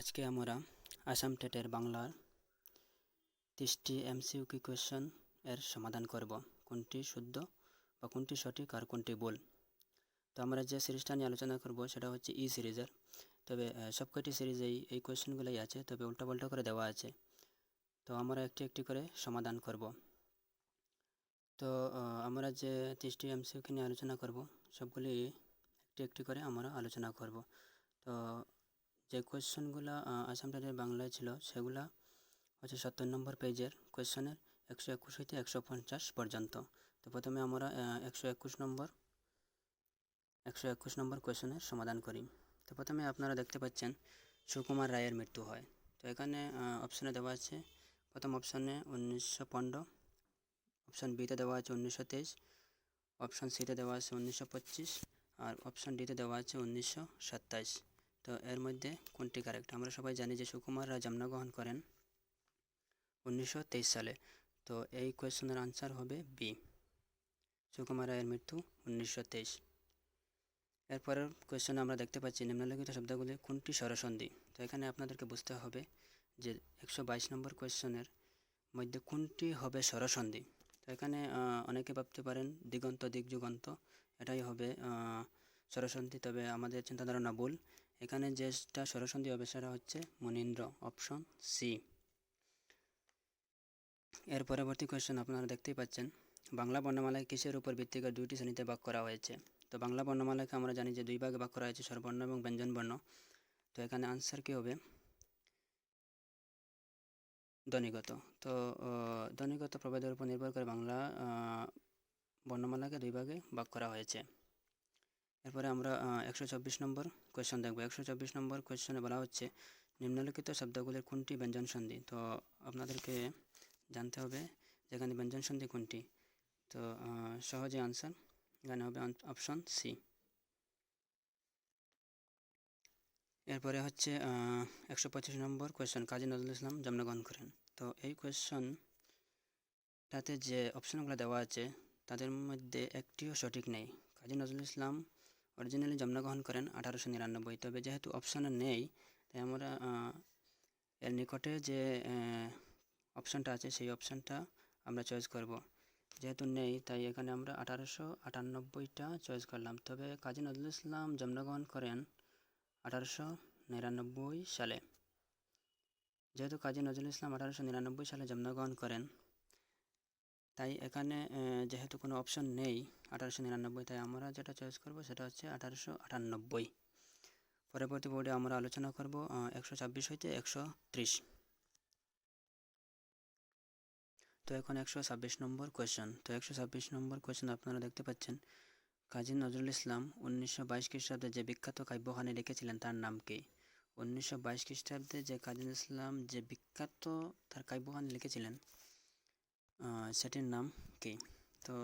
আজকে আমরা আসাম টেটের বাংলার 30টি এমসিকিউ কোয়েশ্চন এর সমাধান করব। কোনটি শুদ্ধ বা কোনটি সঠিক আর কোনটি ভুল। তো আমরা যে সিরিজটা নিয়ে আলোচনা করব সেটা হচ্ছে ই সিরিজের। তবে সবকটি সিরিজেই এই কোয়েশ্চনগুলোই আছে, তবে উল্টাপাল্টা করে দেওয়া আছে। তো আমরা একটি একটি করে সমাধান করব। তো আমরা যে 30টি এমসিকিউ নিয়ে আলোচনা করব সবগুলি একটি একটি করে আমরা আলোচনা করব। তো যে কোয়েশ্চনগুলো আসাম টেটের বাংলায় ছিল সেগুলা হচ্ছে 70 নম্বর পেজের কোয়েশ্চনের 121 হইতে 150 পর্যন্ত। তো প্রথমে আমরা 121 নম্বর কোয়েশ্চনের সমাধান করি। তো প্রথমে আপনারা দেখতে পাচ্ছেন সুকুমার রায়ের মৃত্যু হয়। তো এখানে অপশানে দেওয়া আছে, প্রথম অপশানে 1915, অপশান বিতে দেওয়া আছে 1923, অপশান সিতে দেওয়া আছে 1925 আর অপশান ডিতে দেওয়া আছে 1927। তো এর মধ্যে কোনটি কারেক্ট? আমরা সবাই জানি যে সুকুমার রায় জন্মগ্রহণ করেন 1923 সালে। তো এই কোয়েশ্চনের আনসার হবে বি, সুকুমার রায়ের মৃত্যু 1923। এরপরের কোয়েশ্চনে আমরা দেখতে পাচ্ছি নিম্নলিখিত শব্দগুলি কোনটি স্বরসন্ধি। তো এখানে আপনাদেরকে বুঝতে হবে যে 122 নম্বর কোয়েশ্চনের মধ্যে কোনটি হবে স্বরসন্ধি। তো এখানে অনেকে ভাবতে পারেন দিগন্ত দিকযুগান্ত, এটাই হবে স্বরসন্ধি, তবে আমাদের চিন্তাধারণা ভুল। এখানে যেটা স্বরসন্ধি হবে সেটা হচ্ছে মনীন্দ্র, অপশন সি। এর পরবর্তী কোয়েশ্চেন আপনারা দেখতেই পাচ্ছেন, বাংলা বর্ণমালায় কিসের উপর ভিত্তি করে দুইটি শ্রেণীতে ভাগ করা হয়েছে। তো বাংলা বর্ণমালাকে আমরা জানি যে দুই ভাগে ভাগ করা হয়েছে, স্বরবর্ণ এবং ব্যঞ্জনবর্ণ। তো এখানে আনসার কী হবে? ধ্বনিগত। তো ধ্বনিগত প্রভেদের উপর নির্ভর করে বাংলা বর্ণমালাকে দুই ভাগে ভাগ করা হয়েছে। এরপরে আমরা 124 নম্বর কোয়েশ্চন দেখব। 124 নম্বর কোয়েশ্চনে বলা হচ্ছে নিম্নলিখিত শব্দগুলির কোনটি ব্যঞ্জন সন্ধি। তো আপনাদেরকে জানতে হবে যেখানে ব্যঞ্জন সন্ধি কোনটি। তো সহজে আনসার এখানে হবে অপশন সি। এরপরে হচ্ছে 125 নম্বর কোয়েশ্চন, কাজী নজরুল ইসলাম জন্মগ্রহণ করেন। তো এই কোয়েশ্চনটাতে যে অপশনগুলো দেওয়া আছে তাদের মধ্যে একটিও সঠিক নেই। কাজী নজরুল ইসলাম অরিজিনালি জন্মগ্রহণ করেন 1899, তবে যেহেতু অপশানে নেই তাই আমরা এর নিকটে যে অপশানটা আছে সেই অপশানটা আমরা চয়েস করব। যেহেতু নেই তাই এখানে আমরা 1898টা চয়েস করলাম। তবে কাজী নজরুল ইসলাম জন্মগ্রহণ করেন 1899 সালে। যেহেতু কাজী নজরুল ইসলাম 1899 সালে জন্মগ্রহণ করেন তাই এখানে যেহেতু কোনো অপশন নেই 1899, তাই আমরা যেটা চয়েস করব সেটা হচ্ছে 1898। পরবর্তী বোর্ডে আমরা আলোচনা করব 126 হইতে 130। তো এখন 126 নম্বর কোয়েশ্চন। তো 126 নম্বর কোয়েশ্চন আপনারা দেখতে পাচ্ছেন, কাজী নজরুল ইসলাম 1922 খ্রিস্টাব্দে যে বিখ্যাত কাব্যখানি লিখেছিলেন তার নাম কি? 1922 খ্রিস্টাব্দে যে কাজী নজরুল ইসলাম যে বিখ্যাত তার কাব্যখানি লিখেছিলেন সেটির নাম কি? তো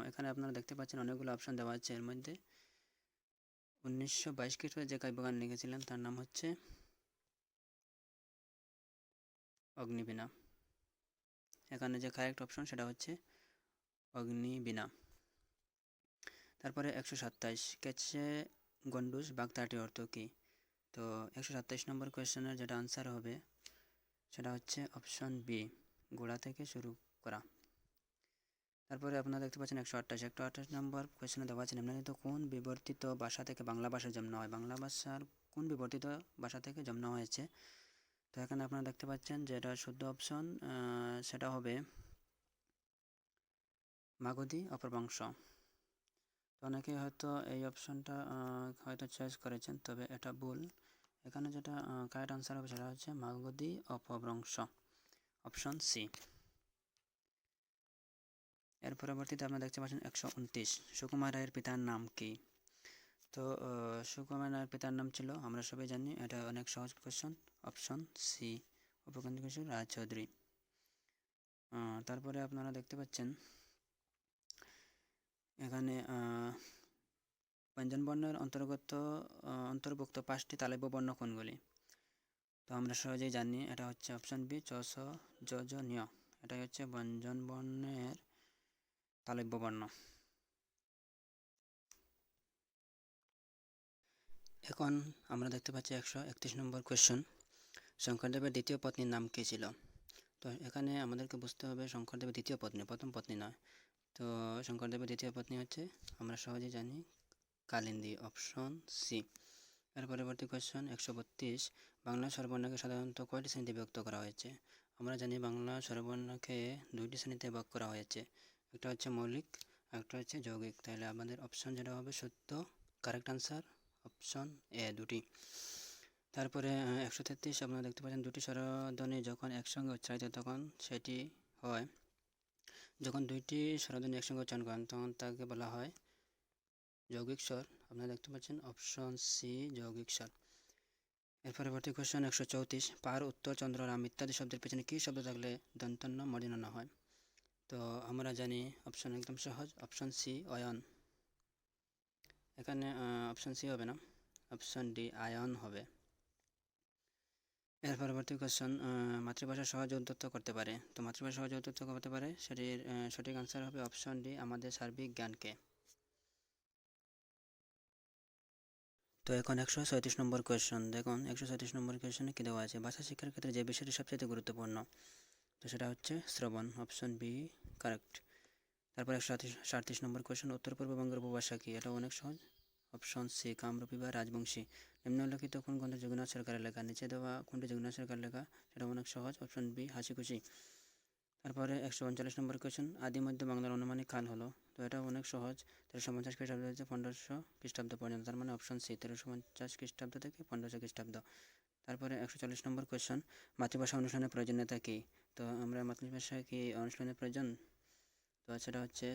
এখানে আপনারা দেখতে পাচ্ছেন অনেকগুলো অপশন দেওয়া আছে। এর মধ্যে 1922 খ্রিস্টাব্দে যে কাব্যখানি লিখেছিলেন তার নাম হচ্ছে অগ্নিবীণা। এখানে যে কারেক্ট অপশন সেটা হচ্ছে অগ্নিবীণা। তারপরে 127, কেচে গন্ডুস বাগধারাটির অর্থ কী? তো 127 নম্বর কোয়েশ্চেনের যেটা আনসার হবে সেটা হচ্ছে অপশন বি, গোড়া থেকে শুরু করা। তারপরে আপনারা দেখতে পাচ্ছেন 128 নম্বর কোয়েশ্চেনে দেওয়া আছে নিম্নলিখিত কোন বিবর্তিত ভাষা থেকে বাংলা ভাষার জন্ম হয়। বাংলা ভাষার কোন বিবর্তিত ভাষা থেকে জন্ম হয়েছে? তো এখানে আপনারা দেখতে পাচ্ছেন যে এটা শুদ্ধ অপশন, সেটা হবে মাগধী অপভ্রংশ। অনেকে হয়তো এই অপশনটা হয়তো চয়েস করেছেন, তবে এটা ভুল। এখানে যেটা কারেক্ট আনসার হবে সেটা হচ্ছে মাগধী অপভ্রংশ, অপশন সি। এর পরবর্তীতে আপনারা দেখতে পাচ্ছেন 129, সুকুমার রায়ের পিতার নাম কি? তো সুকুমার রায়ের পিতার নাম ছিল, আমরা সবাই জানি, এটা অনেক সহজ কোয়েশ্চন, অপশন সি, উপেন্দ্র কিশোর রায়চৌধুরী। তারপরে আপনারা দেখতে পাচ্ছেন এখানে ব্যঞ্জনবর্ণের অন্তর্ভুক্ত 5টি তালব্য বর্ণ কোনগুলি? তো আমরা সহজেই জানি এটা হচ্ছে অপশন বি, চ, ছ, জ, ঝ, ঞ। এটাই হচ্ছে ব্যঞ্জনবর্ণের তালব্য বর্ণ। এখন আমরা দেখতে পাচ্ছি 131 নম্বর কোয়েশ্চন, শঙ্করদেবের দ্বিতীয় পত্নীর নাম কী ছিল? তো এখানে আমাদেরকে বুঝতে হবে শঙ্করদেবের দ্বিতীয় পত্নী, প্রথম পত্নী নয়। তো শঙ্করদেবের দ্বিতীয় পত্নী হচ্ছে, আমরা সহজেই জানি, কালিন্দী, অপশন সি। এর পরবর্তী কোয়েশ্চন 132, বাংলা স্বরবর্ণকে সাধারণত কয়টি শ্রেণীতে বিভক্ত করা হয়েছে? আমরা জানি বাংলা স্বরবর্ণকে দুইটি শ্রেণীতে ভাগ করা হয়েছে, একটা হচ্ছে মৌলিক, একটা হচ্ছে যৌগিক। তাহলে আমাদের অপশন যেটা হবে সত্য, কারেক্ট আনসার অপশন এ, দুটি। তারপরে 133, আপনারা দেখতে পাচ্ছেন দুটি স্বরধ্বনি যখন একসঙ্গে উচ্চারিত তখন সেটি হয়, যখন দুইটি স্বরধ্বনি একসঙ্গে উচ্চারণ করেন তখন তাকে বলা হয় যৌগিক স্বর। আপনারা দেখতে পাচ্ছেন অপশন সি, যৌগিক স্বর। এর পরবর্তী কোয়েশ্চন 134, পার, উত্তর, চন্দ্র, রাম ইত্যাদি শব্দের পেছনে কী শব্দ থাকলে দন্তন্য মূর্ধন্য হয়? তো আমরা জানি অপশন একদম সহজ, অপশন সি, অয়ন। এখানে অপশন সি হবে না, অপশন ডি, আয়ন হবে। এর পরবর্তী কোয়েশ্চন, মাতৃভাষা সহজ উদ্ধৃত করতে পারে। তো মাতৃভাষা সহজ উদ্ধৃত করতে পারে, সেটির সঠিক আনসার হবে অপশন ডি, আমাদের সার্বিক জ্ঞানকে। তো এখন 137 নম্বর কোয়েশ্চন দেখুন। 137 নম্বর কোয়েশ্চনে কী দেওয়া আছে? ভাষা শিক্ষার ক্ষেত্রে যে বিষয়টি সবচেয়ে গুরুত্বপূর্ণ, তো সেটা হচ্ছে শ্রবণ, অপশন বি, কারেক্ট। তারপর 137 নম্বর কোয়েশ্চন, উত্তর পূর্ববঙ্গের উপভাষা কি? এটা অনেক সহজ, অপশন সি, কামরূপী বা রাজবংশী। নিম্নলিখিত কোন গ্রন্থ যোগীনাথ সরকারের লেখা? নিচে দেওয়া কোনটি যোগীনাথ সরকারের লেখা? সেটা অনেক সহজ, অপশন বি, হাসিখুশি। তারপরে 139 নম্বর কোয়েশ্চন, আদি মধ্য বাংলার আনুমানিক কাল হলো? তো এটা অনেক সহজ, 1350 খ্রিস্টাব্দ থেকে 1500 খ্রিস্টাব্দ পর্যন্ত, তার মানে অপশন সি, 1350 খ্রিস্টাব্দ থেকে 1500 খ্রিস্টাব্দ। তারপরে 140 নম্বর কোয়েশ্চন, মাতৃভাষা অনুশীলনের প্রয়োজনীয়তা কী? তো আমরা মাতৃভাষা কি অনুশীলনের প্রয়োজন? তো সেটা হচ্ছে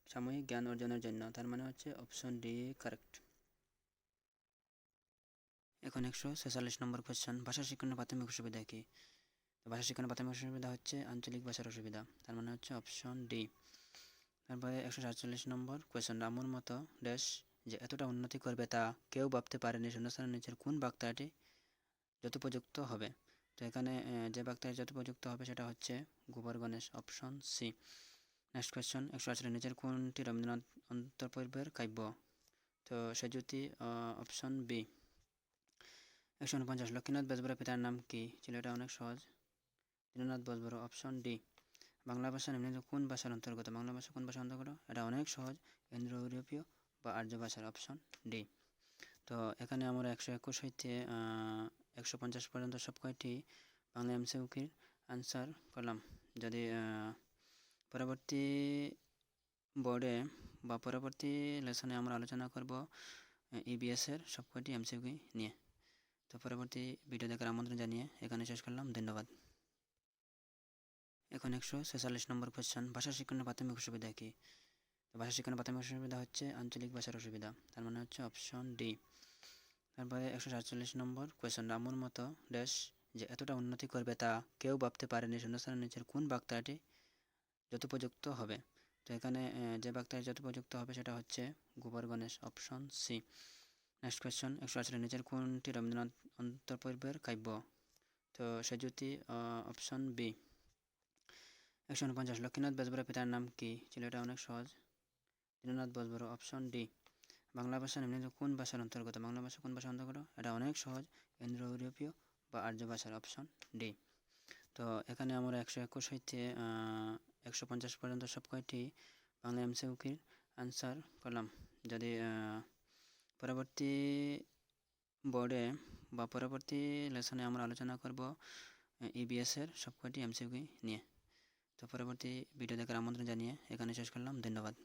সাময়িক জ্ঞান অর্জনের জন্য, তার মানে হচ্ছে অপশন ডি, কারেক্ট। এখন 146 নম্বর কোয়েশ্চন, ভাষা শিক্ষণের প্রাথমিক অসুবিধা কী? তো ভাষা শিক্ষণের প্রাথমিক অসুবিধা হচ্ছে আঞ্চলিক ভাষার অসুবিধা, তার মানে হচ্ছে অপশন ডি। তারপরে 147 নম্বর কোয়েশ্চন, রামুর মতো দেশ যে এতটা উন্নতি করবে তা কেউ ভাবতে পারেনি, শূন্যস্থানের নিচের কোন বাক্যটি যথোপযুক্ত হবে? তো এখানে যে বাক্যটি যথোপযুক্ত হবে সেটা হচ্ছে গোবর গণেশ, অপশন সি। নেক্সট কোয়েশ্চন 148, নিচের কোনটি রবীন্দ্রনাথ অন্তর্পর্বের কাব্য? তো সেজুতি, অপশন বি। 149, লক্ষ্মীনাথ বেজবরার পিতার নাম কি ছিল? এটা অনেক সহজ, দীননাথ বজবড়, অপশন ডি। বাংলা ভাষা নিম্নলিখিত কোন ভাষার অন্তর্গত? বাংলা ভাষা কোন ভাষার অন্তর্গত? এটা অনেক সহজ, ইন্দো ইউরোপীয় বা আর্য ভাষার, অপশন ডি। তো এখানে আমরা 121 হইতে 150 পর্যন্ত সব কয়টি বাংলা এমসিকিউর আনসার করলাম। যদি পরবর্তী বোর্ডে বা পরবর্তী লেসনে আমরা আলোচনা করব ইবিএসের সব কয়টি এমসিকিউ নিয়ে। তো পরবর্তী ভিডিও দেখার আমন্ত্রণ জানিয়ে এখানে শেষ করলাম, ধন্যবাদ। এখন 146 নম্বর কোয়েশ্চন, ভাষা শিক্ষণের প্রাথমিক অসুবিধা কী? তো ভাষা শিক্ষণের প্রাথমিক অসুবিধা হচ্ছে আঞ্চলিক ভাষার অসুবিধা, তার মানে হচ্ছে অপশন ডি। তারপরে 147 নম্বর কোয়েশ্চন, রামুর মতো দেশ যে এতটা উন্নতি করবে তা কেউ ভাবতে পারেনি, শূন্যস্থানের নিচের কোন বাক্যটি যথোপযুক্ত হবে? তো এখানে যে বাক্যটি যথোপযুক্ত হবে সেটা হচ্ছে গোবর গণেশ, অপশন সি। নেক্সট কোয়েশ্চন 148, নিচের কোনটি রবীন্দ্রনাথ অন্তর্পর্বের কাব্য? তো সেজুতি, অপশন বি। 149, লক্ষ্মীনাথ বেজবরার পিতার নাম কি ছিল? এটা অনেক সহজ, দীননাথ বজবড়, অপশন ডি। বাংলা ভাষা নিম্নলিখিত কোন ভাষার অন্তর্গত? বাংলা ভাষা কোন ভাষার অন্তর্গত? এটা অনেক সহজ, ইন্দো ইউরোপীয় বা আর্য ভাষার, অপশন ডি। তো এখানে আমরা 121 হইতে 150 পর্যন্ত সব কয়টি বাংলা এমসিকিউর আনসার করলাম। যদি পরবর্তী বোর্ডে বা পরবর্তী লেসনে আমরা আলোচনা করব ইবিএসের সব কয়টি এমসিকিউ নিয়ে। তো পরবর্তী ভিডিও দেখার আমন্ত্রণ জানিয়ে এখানে শেষ করলাম, ধন্যবাদ।